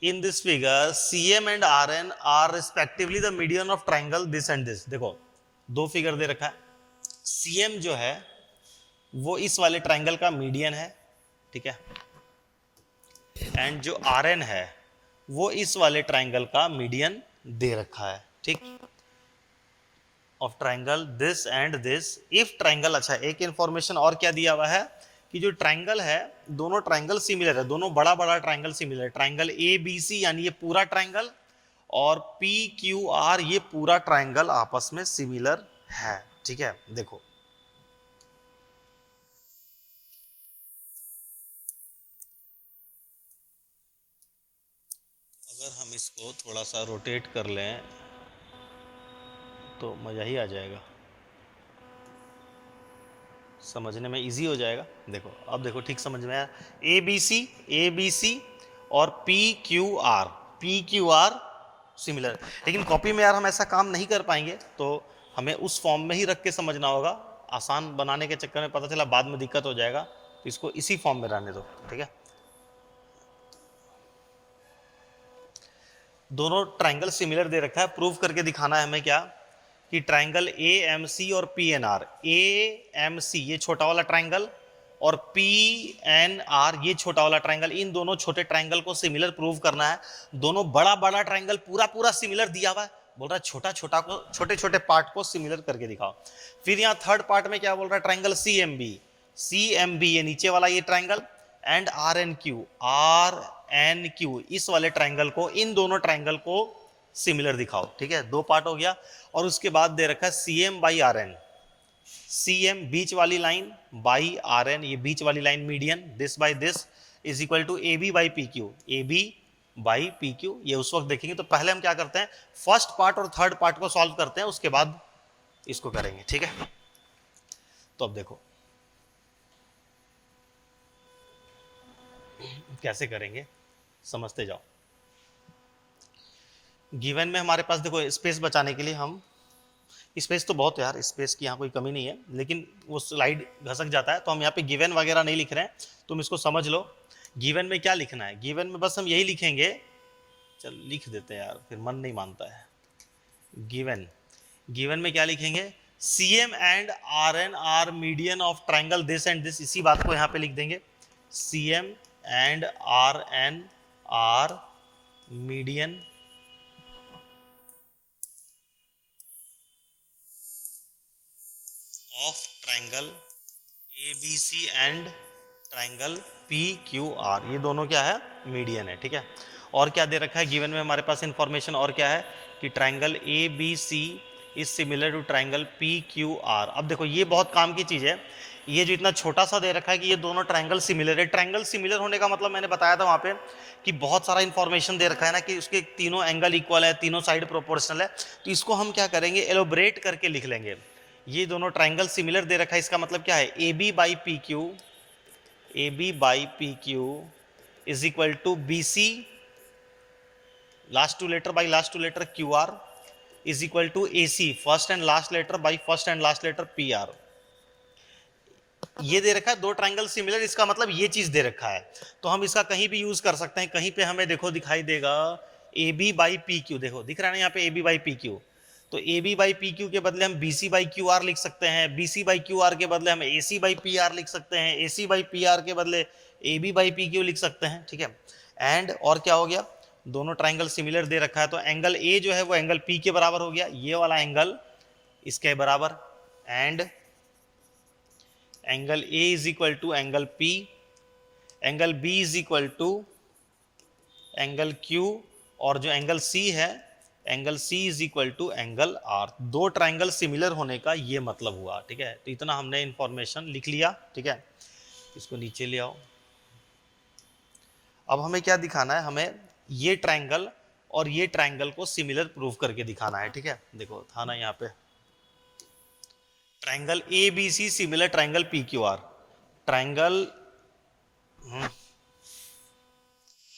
In this figure CM and RN are respectively the median of triangle this and this. देखो दो figure दे रखा है, CM जो है वो इस वाले ट्राइंगल का मीडियन है, ठीक है, एंड जो RN है वो इस वाले ट्राइंगल का मीडियन दे रखा है, ठीक, of triangle this and this if triangle. अच्छा, एक इंफॉर्मेशन और क्या दिया हुआ है कि जो ट्राइंगल है, दोनों ट्राइंगल सिमिलर है, दोनों बड़ा बड़ा ट्राइंगल सिमिलर है, ट्राइंगल ABC यानी ये पूरा ट्राइंगल और PQR ये पूरा ट्राइंगल आपस में सिमिलर है, ठीक है। देखो अगर हम इसको थोड़ा सा रोटेट कर लें तो मज़ा ही आ जाएगा, समझने में इजी हो जाएगा। देखो अब देखो ठीक समझ में आया, ए बी सी और पी क्यू आर सिमिलर। लेकिन कॉपी में यार हम ऐसा काम नहीं कर पाएंगे, तो हमें उस फॉर्म में ही रख के समझना होगा। आसान बनाने के चक्कर में पता चला बाद में दिक्कत हो जाएगा, तो इसको इसी फॉर्म में रहने दो, ठीक है। दोनों ट्राइंगल सिमिलर दे रखा है, प्रूव करके दिखाना है हमें क्या कि ट्राइंगल AMC और PNR, AMC ये छोटा वाला ट्राइंगल और PNR ये छोटा वाला ट्राइंगल, इन दोनों छोटे ट्राइंगल को सिमिलर प्रूव करना है। दोनों बड़ा बड़ा ट्राइंगल पूरा पूरा सिमिलर दिया हुआ है, बोल रहा है छोटा छोटा को, छोटे छोटे पार्ट को सिमिलर करके दिखाओ। फिर यहाँ थर्ड पार्ट में क्या बोल रहा है, ट्राइंगल CMB ये नीचे वाला ये ट्राइंगल एंड RNQ इस वाले ट्राइंगल को, इन दोनों ट्राइंगल को सिमिलर दिखाओ, ठीक है। दो पार्ट हो गया। और उसके बाद दे रखा है CM/RN, CM बीच वाली लाइन बाई RN ये बीच वाली line median, this by this is equal to AB/PQ, AB/PQ। ये उस वक्त देखेंगे, तो पहले हम क्या करते हैं, फर्स्ट पार्ट और थर्ड पार्ट को सॉल्व करते हैं, उसके बाद इसको करेंगे, ठीक है। तो अब देखो कैसे करेंगे, समझते जाओ। गिवन में हमारे पास देखो स्पेस बचाने के लिए हम, स्पेस तो बहुत है यार, स्पेस की यहाँ कोई कमी नहीं है, लेकिन वो स्लाइड घसक जाता है, तो हम यहाँ पे गिवन वगैरह नहीं लिख रहे हैं, तुम इसको समझ लो। गिवन में क्या लिखना है, गिवन में बस हम यही लिखेंगे, चल लिख देते हैं यार, फिर मन नहीं मानता है। गिवन गिवन में क्या लिखेंगे, CM and RN are median of triangle this and this, इसी बात को यहाँ पे लिख देंगे, CM and RN are median of triangle ABC and triangle PQR, ये दोनों क्या है, मीडियन है, ठीक है। और क्या दे रखा है गिवन में हमारे पास इंफॉर्मेशन, और क्या है कि triangle ABC is similar to triangle PQR। अब देखो ये बहुत काम की चीज़ है, ये जो इतना छोटा सा दे रखा है कि ये दोनों ट्राइंगल सिमिलर है। ट्राइंगल सिमिलर होने का मतलब मैंने बताया था वहाँ पे कि बहुत सारा इंफॉर्मेशन दे रखा है ना, कि उसके तीनों एंगल इक्वल है, तीनों साइड प्रोपोर्शनल है, तो इसको हम क्या करेंगे, एलोबरेट करके लिख लेंगे। ये दोनों ट्राइंगल सिमिलर दे रखा है, इसका मतलब क्या है, AB/PQ is equal to BC last two letter by last two letter QR is equal to AC first and last letter by first and last letter PR। ये दे रखा है दो ट्राइंगल सिमिलर, इसका मतलब ये चीज दे रखा है, तो हम इसका कहीं भी यूज कर सकते हैं। कहीं पे हमें देखो दिखाई देगा AB/PQ, देखो दिख रहा है ना यहाँ पे AB/PQ, तो AB/PQ के बदले हम BC/QR लिख सकते हैं, BC/QR के बदले हम AC/PR लिख सकते हैं, AC/PR के बदले AB/PQ लिख सकते हैं, ठीक है। एंड और क्या हो गया, दोनों ट्राइंगल सिमिलर दे रखा है, तो एंगल A जो है वो एंगल P के बराबर हो गया, ये वाला एंगल इसके बराबर, and angle A is equal to angle P, angle B is equal to angle Q, और जो एंगल C है, angle C is equal to angle R। दो ट्राइंगल सिमिलर होने का ये मतलब हुआ, ठीक है। तो इतना हमने इंफॉर्मेशन लिख लिया, ठीक है। इसको नीचे ले आओ। अब हमें क्या दिखाना है, हमें ये ट्राइंगल और ये ट्राइंगल को सिमिलर प्रूव करके दिखाना है, ठीक है। देखो था ना यहाँ पे triangle ABC similar triangle PQR, triangle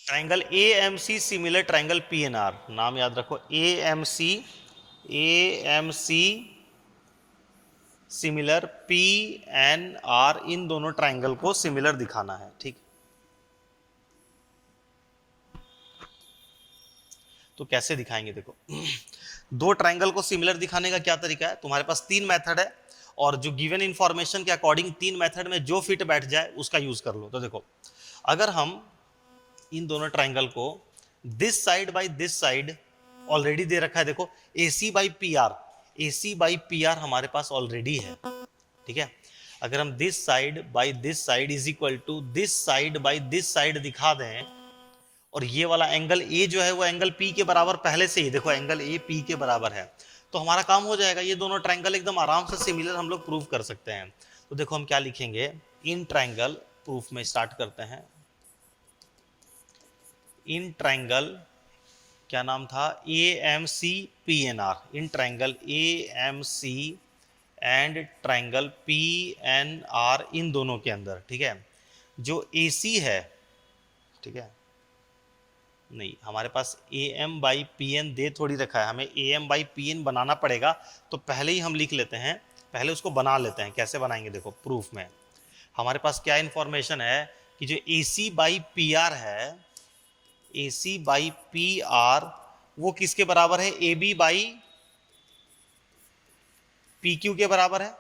triangle AMC similar triangle PNR, नाम याद रखो, AMC सिमिलर PNR, इन दोनों ट्राइंगल को सिमिलर दिखाना है, ठीक। तो कैसे दिखाएंगे देखो। दो ट्रायंगल को सिमिलर दिखाने का क्या तरीका है, तुम्हारे पास तीन मेथड है और जो गिवन इंफॉर्मेशन के अकॉर्डिंग तीन मेथड में जो फिट बैठ जाए उसका यूज कर लो। तो देखो अगर हम इन दोनों ट्रायंगल को this side by this side already दे रखा है, देखो AC by PR, AC by PR हमारे पास ऑलरेडी है, ठीक है। अगर हम this side by this side is equal to this side by this side दिखा दें और ये वाला एंगल A जो है वो एंगल P के बराबर पहले से ही, देखो एंगल A P के बराबर है, तो हमारा काम हो जाएगा। ये दोनों ट्रायंगल एकदम आराम से सिमिलर हम लोग प्रूव कर सकते हैं। तो देखो हम क्या लिखेंगे, इन ट्रायंगल प्रूफ में स्टार्ट करते हैं। इन ट्रायंगल क्या नाम था, AMC PNR, in triangle AMC and triangle PNR, इन दोनों के अंदर, ठीक है, जो AC है, ठीक है, नहीं हमारे पास AM बाई PN दे थोड़ी रखा है, हमें AM बाई PN बनाना पड़ेगा। तो पहले ही हम लिख लेते हैं, पहले उसको बना लेते हैं। कैसे बनाएंगे देखो, प्रूफ में हमारे पास क्या इंफॉर्मेशन है कि जो AC बाई PR है, AC बाई PR वो किसके बराबर है, AB बाई PQ के बराबर है,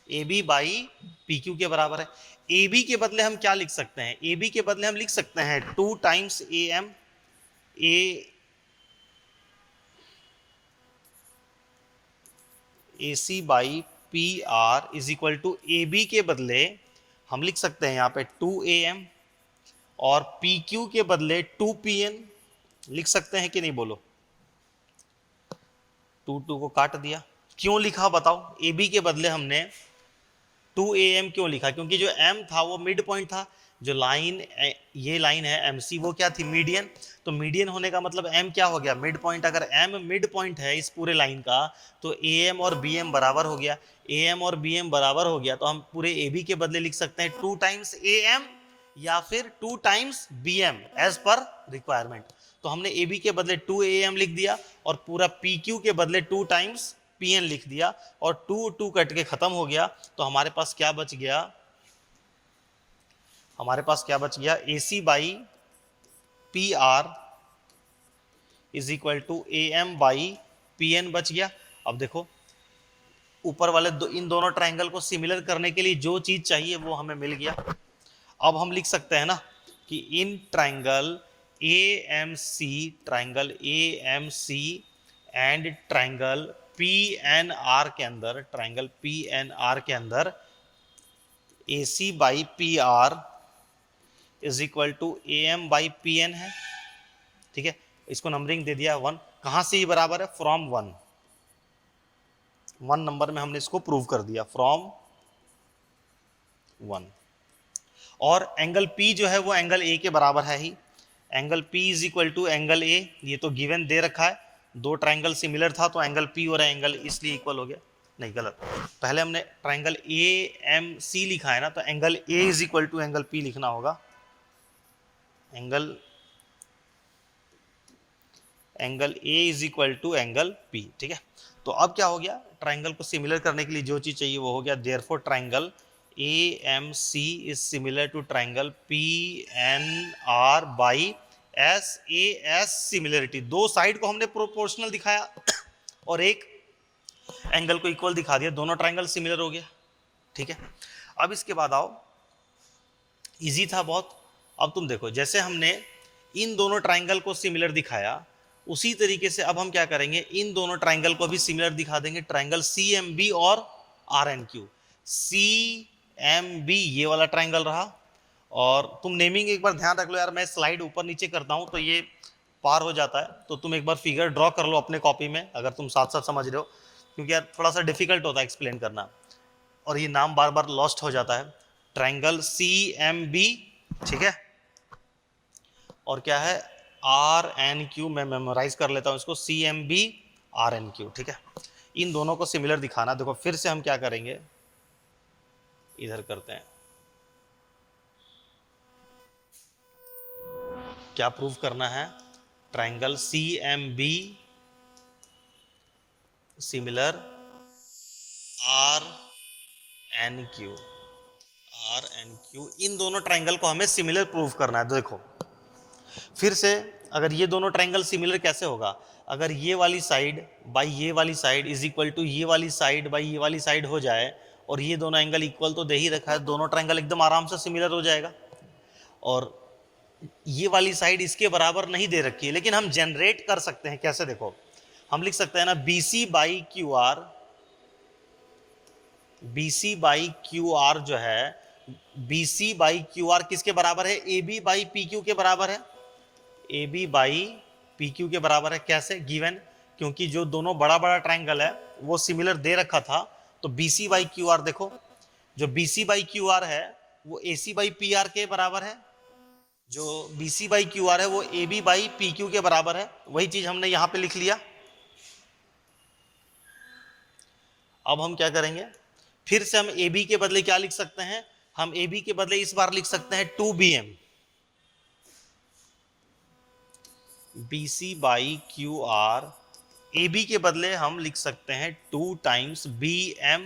AB बाई PQ के बराबर है। AB के बदले हम क्या लिख सकते हैं, AB के बदले हम लिख सकते हैं 2 times AM, AC by PR is equal to AB के बदले हम लिख सकते हैं यहाँ पे 2AM और PQ के बदले 2PN लिख सकते हैं कि नहीं, बोलो। 2 को काट दिया, क्यों लिखा बताओ, AB के बदले हमने 2AM क्यों लिखा, क्योंकि जो M था वो मिड पॉइंट था, जो लाइन ये लाइन है MC वो क्या थी, मीडियन। तो मीडियन होने का मतलब M क्या हो गया, मिड पॉइंट। अगर M मिड पॉइंट है इस पूरे लाइन का तो AM और BM बराबर हो गया, AM और BM बराबर हो गया, तो हम पूरे AB के बदले लिख सकते हैं 2 टाइम्स AM या फिर 2 टाइम्स BM एज पर रिक्वायरमेंट। तो हमने AB के बदले 2AM लिख दिया और पूरा PQ के बदले 2 टाइम्स PN लिख दिया और 2 कट के खत्म हो गया। तो हमारे पास क्या बच गया, हमारे पास क्या बच गया, AC by PR is equal to AM by PN बच गया। अब देखो ऊपर वाले इन दोनों ट्रायंगल को सिमिलर करने के लिए जो चीज चाहिए वो हमें मिल गया। अब हम लिख सकते हैं ना कि in triangle AMC and triangle PNR के अंदर, ट्रायंगल PNR के अंदर AC by PR is equal to AM by PN है, ठीक है। इसको नंबरिंग दे दिया 1, कहां से ये बराबर है, फ्रॉम 1 नंबर में हमने इसको प्रूव कर दिया, फ्रॉम 1। और एंगल P जो है वो एंगल A के बराबर है ही, angle P is equal to angle A, ये तो गिवन दे रखा है, दो ट्रायंगल सिमिलर था तो एंगल P और एंगल इसलिए इक्वल हो गया, नहीं गलत, पहले हमने ट्रायंगल AMC लिखा है ना, तो angle A is equal to angle P लिखना होगा, angle A is equal to angle P, ठीक है। तो अब क्या हो गया, ट्रायंगल को सिमिलर करने के लिए जो चीज चाहिए वो हो गया, therefore triangle AMC is similar to triangle PNR by SAS similarity. दो साइड को हमने प्रोपोर्शनल दिखाया और एक एंगल को इक्वल दिखा दिया, दोनों ट्रायंगल सिमिलर हो गया, ठीक है। अब इसके बाद आओ, इजी था बहुत। अब तुम देखो जैसे हमने इन दोनों ट्रायंगल को सिमिलर दिखाया उसी तरीके से अब हम क्या करेंगे, इन दोनों ट्रायंगल को भी सिमिलर दिखा देंगे, ट्रायंगल CMB और RNQ। CMB ये वाला ट्रायंगल रहा, और तुम नेमिंग एक बार ध्यान रख लो यार, मैं स्लाइड ऊपर नीचे करता हूं तो ये पार हो जाता है, तो तुम एक बार फिगर ड्रॉ कर लो अपने कॉपी में अगर तुम साथ साथ समझ रहे हो, क्योंकि यार थोड़ा सा डिफिकल्ट होता है एक्सप्लेन करना और ये नाम बार बार लॉस्ट हो जाता है। ट्रायंगल CMB, ठीक है, और क्या है RNQ, मैं मेमोराइज कर लेता हूं इसको, CMB RNQ, ठीक है। इन दोनों को सिमिलर दिखाना, देखो फिर से हम क्या करेंगे, इधर करते हैं, क्या प्रूव करना है, ट्रायंगल CMB सिमिलर RNQ, इन दोनों ट्रायंगल को हमें सिमिलर प्रूव करना है। देखो फिर से अगर ये दोनों ट्रायंगल सिमिलर कैसे होगा, अगर ये वाली साइड बाई ये वाली साइड इज इक्वल टू ये वाली साइड बाई ये वाली साइड हो जाए और ये दोनों एंगल इक्वल तो दे ही रखा है, दोनों ट्रायंगल एकदम आराम से सिमिलर हो जाएगा। और ये वाली साइड इसके बराबर नहीं दे रखी है, लेकिन हम जनरेट कर सकते हैं। कैसे, देखो हम लिख सकते हैं ना BC by Q are, BC by Q are जो है, BC बाई क्यू आर किसके बराबर है, AB बाई PQ के बराबर है, AB बाई PQ के बराबर है। कैसे, गिवन, क्योंकि जो दोनों बड़ा बड़ा ट्रायंगल है वो सिमिलर दे रखा था, तो BC बाई क्यू आर, देखो जो BC बाई क्यू आर है वो AC बाई PR के बराबर है, जो BC बाई क्यू आर है वो AB बाई PQ के बराबर है। वही चीज हमने यहां पे लिख लिया। अब हम क्या करेंगे, फिर से हम AB के बदले क्या लिख सकते हैं, हम AB के बदले इस बार लिख सकते हैं 2BM, BC by Q are, AB के बदले हम लिख सकते हैं 2 टाइम्स BM,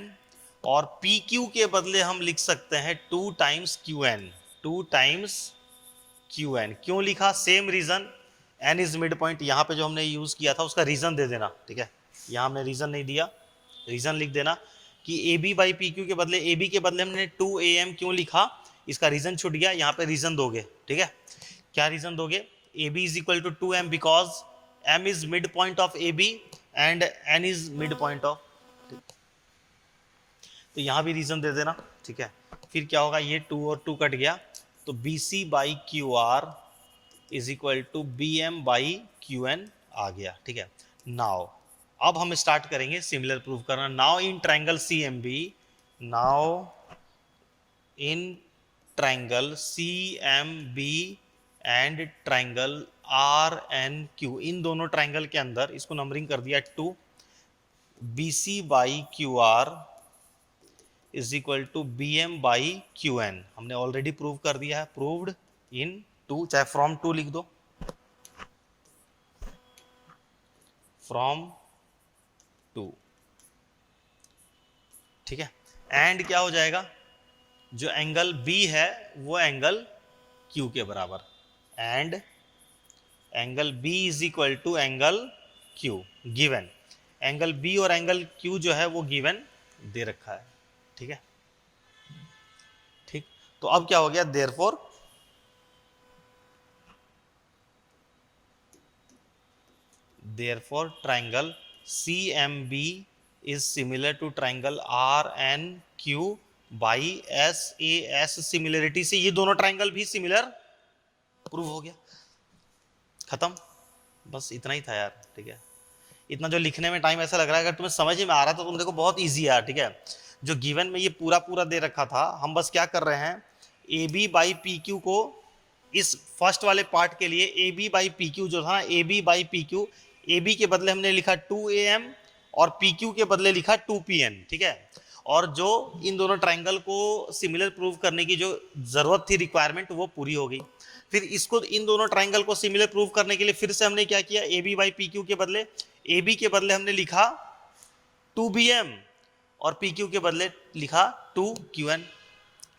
और PQ के बदले हम लिख सकते हैं 2 टाइम्स QN, 2 टाइम्स QN। क्यों लिखा, same reason, N is mid point, यहाँ पे जो हमने यूज किया था उसका रीजन दे देना, ठीक है। यहाँ हमने रीजन नहीं दिया, रीजन लिख देना कि AB बाई PQ के बदले, AB के बदले हमने 2AM क्यों लिखा, इसका रीजन छूट गया, यहाँ पे रीजन दोगे, ठीक है। क्या रीजन दोगे, AB is equal to 2M because M is mid point of AB and N is mid point of, तो यहाँ भी रीजन दे देना, ठीक है। फिर क्या होगा, ये 2 और 2 कट गया, तो BC by Q R is equal to BM by QN आ गया, ठीक है। नाउ अब हम स्टार्ट करेंगे सिमिलर प्रूव करना। Now in triangle CMB, now in triangle CMB and triangle RNQ, इन दोनों ट्रायंगल के अंदर इसको नंबरिंग कर दिया 2, BC by Q R is equal to BM by QN, हमने ऑलरेडी प्रूव कर दिया है, प्रूव्ड इन 2, चाहे फ्रॉम 2 लिख दो, फ्रॉम 2, ठीक है। एंड क्या हो जाएगा, जो एंगल B है वो एंगल Q के बराबर, and angle B is equal to angle Q, given angle B और एंगल Q जो है वो गिवन दे रखा है, ठीक है। ठीक, तो अब क्या हो गया, therefore triangle CMB is similar to triangle RNQ by SAS। Similarity से ये दोनों ट्रायंगल भी सिमिलर प्रूव हो गया, खत्म, बस इतना ही था यार, ठीक है। इतना जो लिखने में टाइम ऐसा लग रहा है, अगर तुम्हें समझ में आ रहा था तो तुम देखो बहुत इजी है यार, ठीक है। जो गिवन में ये पूरा पूरा दे रखा था, हम बस क्या कर रहे हैं, AB बाई PQ को इस फर्स्ट वाले पार्ट के लिए AB बाई PQ जो था, AB बाई PQ, AB के बदले हमने लिखा 2AM और PQ के बदले लिखा 2PN, ठीक है। और जो इन दोनों ट्रायंगल को सिमिलर प्रूव करने की जो जरूरत थी, रिक्वायरमेंट, वो पूरी हो गई। फिर इसको, इन दोनों ट्रायंगल को सिमिलर प्रूव करने के लिए फिर से हमने क्या किया, AB बाई PQ के बदले, AB के बदले हमने लिखा 2BM और PQ के बदले लिखा 2QN,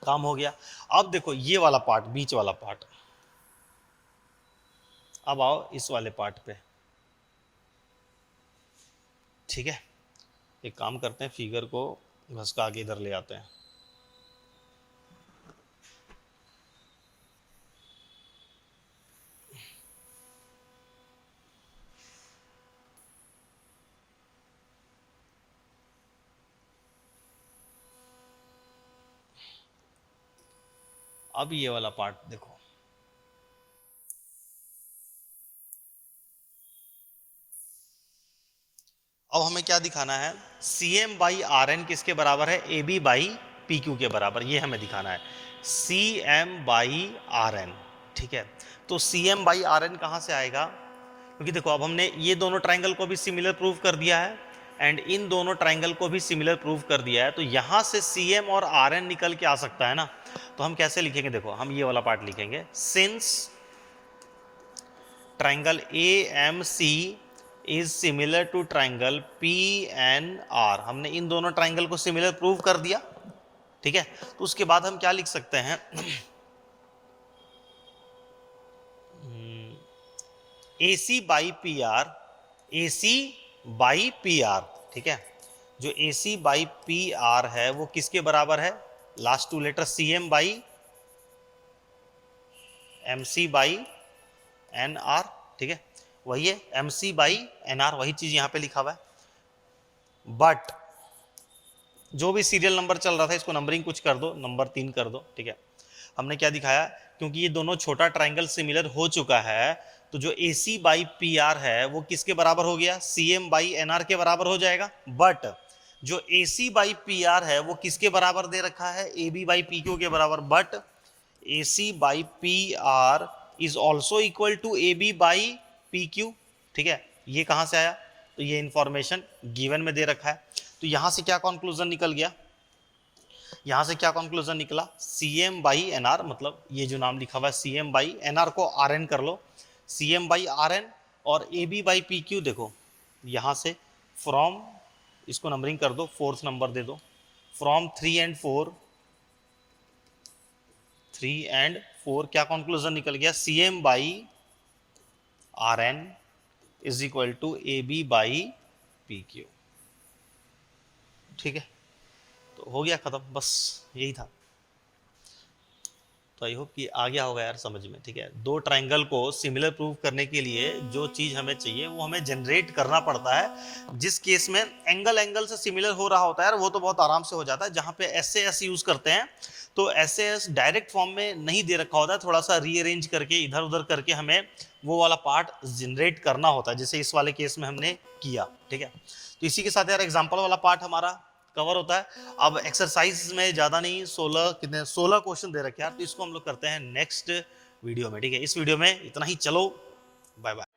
काम हो गया। अब देखो ये वाला पार्ट, बीच वाला पार्ट, अब आओ इस वाले पार्ट पे, ठीक है। एक काम करते हैं, फिगर को घसका आगे इधर ले आते हैं। अब ये वाला पार्ट देखो, अब हमें क्या दिखाना है, CM बाई RN किसके बराबर है, AB बाई PQ के बराबर, ये हमें दिखाना है, CM बाई RN, ठीक है। तो CM बाई RN कहाँ से आएगा, क्योंकि देखो अब हमने ये दोनों ट्रायंगल को भी सिमिलर प्रूव कर दिया है एंड इन दोनों ट्रायंगल को भी सिमिलर प्रूव कर दिया है, तो यहाँ से CM और RN निकल के आ सकता है ना। तो हम कैसे लिखेंगे, देखो हम ये वाला पार्ट लिखेंगे, since triangle AMC is similar to triangle PNR, हमने इन दोनों ट्रायंगल को सिमिलर प्रूव कर दिया, ठीक है। तो उसके बाद हम क्या लिख सकते हैं, AC by P are, AC by P are, ठीक है। जो AC बाई पी आर है वो किसके बराबर है, last two letter CM by MC by NR, ठीक है, वही है MC बाई NR, वही चीज यहां पे लिखा हुआ है। बट जो भी सीरियल नंबर चल रहा था इसको नंबरिंग कुछ कर दो, नंबर 3 कर दो, ठीक है। हमने क्या दिखाया, क्योंकि ये दोनों छोटा ट्राइंगल सिमिलर हो चुका है, तो जो AC बाई पी आर है वो किसके बराबर हो गया, CM बाई NR के बराबर हो जाएगा। बट जो AC बाई पी आर है वो किसके बराबर दे रखा है, AB बाई PQ के बराबर। But AC by P R is also equal to AB by PQ, ठीक है। ये कहां से आया, तो ये इंफॉर्मेशन गिवन में दे रखा है। तो यहां से क्या कंक्लूजन निकल गया, यहां से क्या कंक्लूजन निकला, CM बाई NR, मतलब ये जो नाम लिखा हुआ है CM बाई NR को RN कर लो, CM बाई RN, और AB बाई PQ देखो यहां से फ्रॉम, इसको नंबरिंग कर दो, 4th नंबर दे दो, फ्रॉम 3 and 4, 3 and 4 क्या कंक्लूजन निकल गया, CM by RN is equal to AB by PQ, ठीक है। तो हो गया खत्म, बस यही था। तो आई होप कि आ गया होगा यार समझ में, ठीक है। दो ट्राइंगल को सिमिलर प्रूव करने के लिए जो चीज हमें चाहिए वो हमें जनरेट करना पड़ता है। जिस केस में एंगल से सिमिलर हो रहा होता है वो तो बहुत आराम से हो जाता है। जहां पे SAS यूज करते हैं तो SAS डायरेक्ट फॉर्म में नहीं दे रखा होता है, थोड़ा सा रीअरेंज करके इधर उधर करके हमें वो वाला पार्ट जनरेट करना होता है, जैसे इस वाले केस में हमने किया, ठीक है। तो इसी के साथ यार एग्जाम्पल वाला पार्ट हमारा कवर होता है। अब एक्सरसाइज में ज्यादा नहीं, 16 क्वेश्चन दे रखे यार, तो इसको हम लोग करते हैं नेक्स्ट वीडियो में, ठीक है। इस वीडियो में इतना ही, चलो बाय बाय।